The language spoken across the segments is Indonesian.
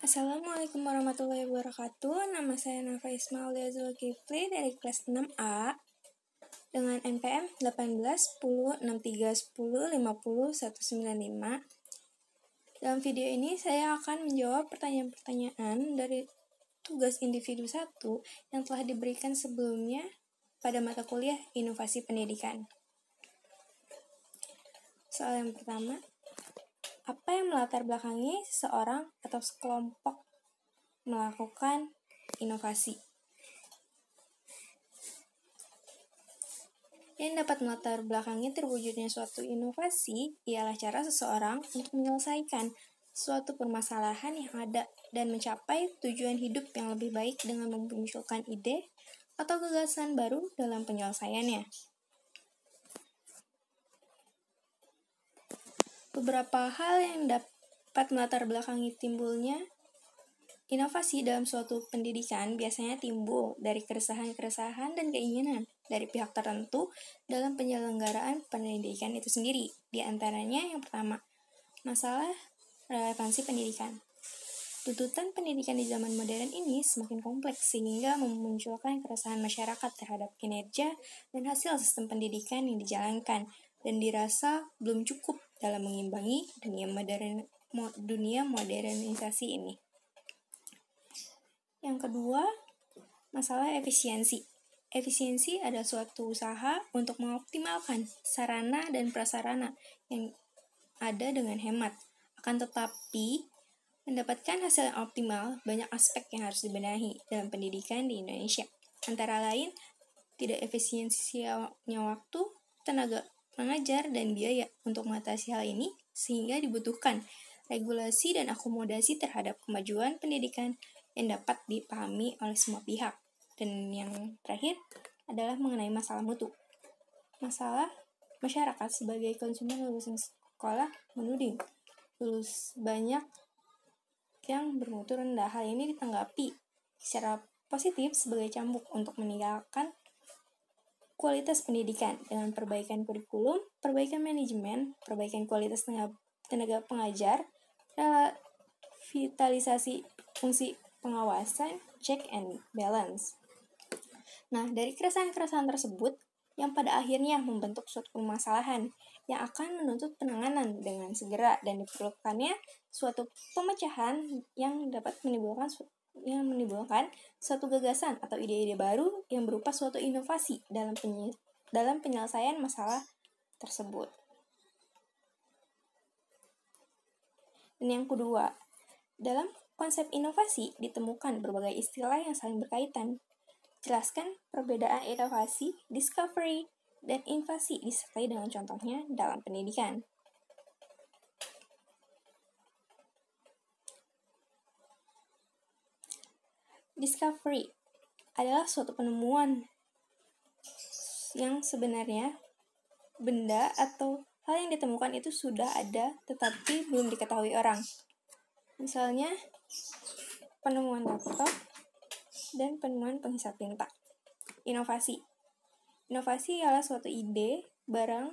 Assalamualaikum warahmatullahi wabarakatuh. Nama saya Nafa Ismail Zulkifli dari kelas 6A dengan NPM 1810631050 Dalam video ini saya akan menjawab pertanyaan-pertanyaan dari tugas individu 1 yang telah diberikan sebelumnya pada mata kuliah Inovasi Pendidikan. Soal yang pertama, apa yang melatar belakangi seseorang atau sekelompok melakukan inovasi? Yang dapat melatar belakangi terwujudnya suatu inovasi ialah cara seseorang untuk menyelesaikan suatu permasalahan yang ada dan mencapai tujuan hidup yang lebih baik dengan memunculkan ide atau gagasan baru dalam penyelesaiannya. Beberapa hal yang dapat melatar belakangi timbulnya inovasi dalam suatu pendidikan biasanya timbul dari keresahan-keresahan dan keinginan dari pihak tertentu dalam penyelenggaraan pendidikan itu sendiri. Di antaranya yang pertama, masalah relevansi pendidikan. Tuntutan pendidikan di zaman modern ini semakin kompleks sehingga memunculkan keresahan masyarakat terhadap kinerja dan hasil sistem pendidikan yang dijalankan dan dirasa belum cukup dalam mengimbangi dunia modernisasi ini. Yang kedua, masalah efisiensi. Efisiensi adalah suatu usaha untuk mengoptimalkan sarana dan prasarana yang ada dengan hemat. Akan tetapi, mendapatkan hasil yang optimal, banyak aspek yang harus dibenahi dalam pendidikan di Indonesia. Antara lain, tidak efisiensinya waktu, tenaga pengajar, dan biaya untuk mengatasi hal ini, sehingga dibutuhkan regulasi dan akomodasi terhadap kemajuan pendidikan yang dapat dipahami oleh semua pihak. Dan yang terakhir adalah mengenai masalah mutu. Masalah masyarakat sebagai konsumen lulusan sekolah menuding lulus banyak yang bermutu rendah. Hal ini ditanggapi secara positif sebagai cambuk untuk meninggalkan kualitas pendidikan dengan perbaikan kurikulum, perbaikan manajemen, perbaikan kualitas tenaga pengajar, revitalisasi fungsi pengawasan, check and balance. Nah, dari keresahan-keresahan tersebut, yang pada akhirnya membentuk suatu permasalahan yang akan menuntut penanganan dengan segera dan diperlukannya suatu pemecahan yang dapat menimbulkan suatu gagasan atau ide-ide baru yang berupa suatu inovasi dalam penyelesaian masalah tersebut. Dan yang kedua, dalam konsep inovasi ditemukan berbagai istilah yang saling berkaitan. Jelaskan perbedaan inovasi, discovery, dan invasi disertai dengan contohnya dalam pendidikan. Discovery adalah suatu penemuan yang sebenarnya benda atau hal yang ditemukan itu sudah ada tetapi belum diketahui orang. Misalnya, penemuan laptop dan penemuan penghisap tinta. Inovasi. Inovasi ialah suatu ide, barang,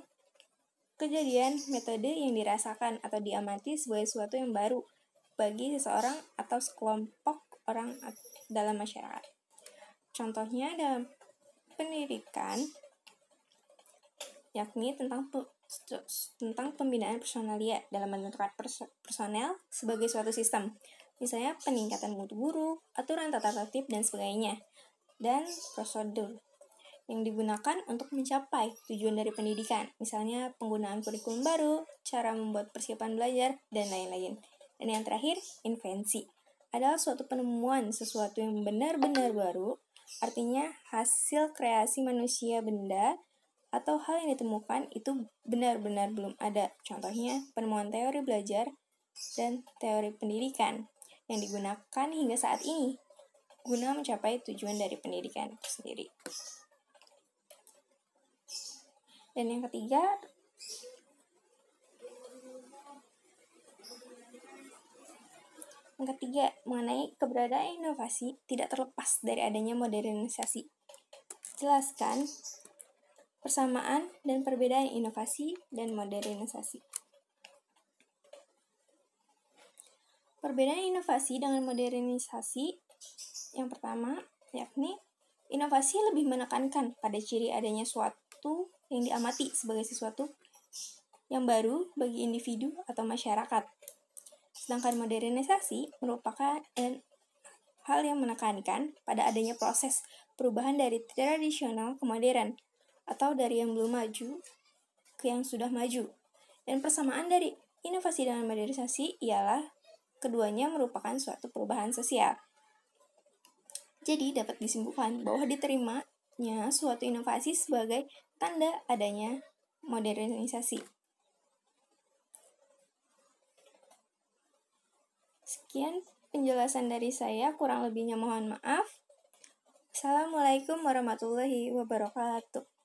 kejadian, metode yang dirasakan atau diamati sebagai sesuatu yang baru bagi seseorang atau sekelompok orang dalam masyarakat. Contohnya dalam pendidikan, yakni tentang pembinaan personalia dalam menentukan personel sebagai suatu sistem. Misalnya peningkatan mutu guru, aturan tata tertib, dan sebagainya. Dan prosedur yang digunakan untuk mencapai tujuan dari pendidikan. Misalnya penggunaan kurikulum baru, cara membuat persiapan belajar, dan lain-lain. Dan yang terakhir, invensi adalah suatu penemuan sesuatu yang benar-benar baru, artinya hasil kreasi manusia benda atau hal yang ditemukan itu benar-benar belum ada. Contohnya, penemuan teori belajar dan teori pendidikan yang digunakan hingga saat ini guna mencapai tujuan dari pendidikan itu sendiri. Dan yang ketiga, mengenai keberadaan inovasi tidak terlepas dari adanya modernisasi. Jelaskan persamaan dan perbedaan inovasi dan modernisasi. Perbedaan inovasi dengan modernisasi yang pertama, yakni inovasi lebih menekankan pada ciri adanya suatu yang diamati sebagai sesuatu yang baru bagi individu atau masyarakat. Sedangkan modernisasi merupakan hal yang menekankan pada adanya proses perubahan dari tradisional ke modern, atau dari yang belum maju ke yang sudah maju. Dan persamaan dari inovasi dan modernisasi ialah keduanya merupakan suatu perubahan sosial. Jadi dapat disimpulkan bahwa diterimanya suatu inovasi sebagai tanda adanya modernisasi. Sekian penjelasan dari saya, kurang lebihnya mohon maaf. Assalamualaikum warahmatullahi wabarakatuh.